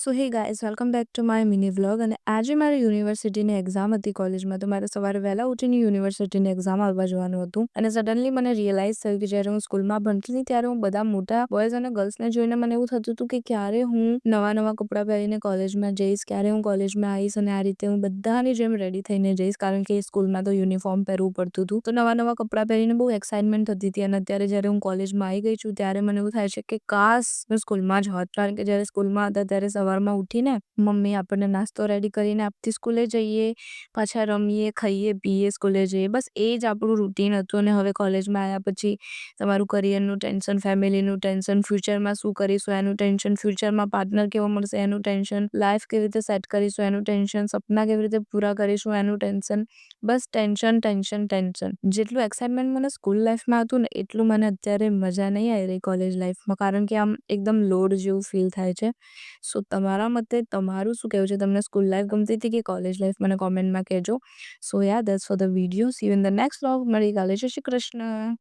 So hey guys welcome back to my mini vlog અને આજે મારી યુનિવર્સિટીની એક્ઝામ હતી કોલેજમાં તો મારે સવારે વહેલા ઉઠીને યુનિવર્સિટીની એક્ઝામ આપવા જવાનું હતું અને સડનલી મને રિયલાઇઝ થયું કે જ્યારે હું સ્કૂલમાં ભણતી હતી ત્યારે હું બધા મોટા બોયઝ અને ગર્લ્સને જોઈને મને એવું થતું હતું કે ક્યારે હું નવા કપડાં પહેરીને કોલેજમાં જઈશ, ક્યારે હું કોલેજમાં આવીશ અને આ રીતે હું બધાની જેમ રેડી થઈને જઈશ, કારણ કે સ્કૂલમાં તો યુનિફોર્મ પહેરવું પડતું હતું. તો નવા કપડાં પહેરીને બહુ એક્સાઇટમેન્ટ થતી હતી અને અત્યારે જ્યારે હું કોલેજમાં આવી ગઈ છું ત્યારે મને એવું થાય છે કે કાશ હું સ્કૂલમાં જ હોત, કારણ કે જ્યારે સ્કૂલમાં હતા ત્યારે સવારમાં ઉઠીને મમ્મી આપણને નાસ્તો રેડી કરીને આપતી, સ્કૂલે જઈએ, પાછા રમીએ, ખાઈએ, પીએ, સ્કૂલે જઈએ, બસ એ જ આપણું રૂટીન હતું. અને હવે કોલેજમાં આવ્યા પછી તમારું કરિયરનું ટેન્શન, ફેમિલીનું ટેન્શન, ફ્યુચરમાં શું કરીશું એનું ટેન્શન, ફ્યુચરમાં પાર્ટનર કેવો મળશે એનું ટેન્શન, લાઈફ કેવી રીતે સેટ કરીશું એનું ટેન્શન, સપના કેવી રીતે પૂરા કરીશું એનું ટેન્શન, બસ ટેન્શન ટેન્શન ટેન્શન. જેટલું એક્સાઇટમેન્ટ મને સ્કૂલ લાઈફમાં હતું ને એટલું મને અત્યારે મજા નહીં આવી રહી કોલેજ લાઈફમાં, કારણ કે આમ એકદમ લોડ જેવું ફીલ થાય છે. સો તમારા મતે તમારું શું કહેવું છે? તમને સ્કૂલ લાઈફ ગમતી હતી કે કોલેજ લાઈફ? મને કોમેન્ટમાં કહેજો. So yeah, that's for the video. See you in the next vlog. મળી કાલે. જય શ્રી કૃષ્ણ.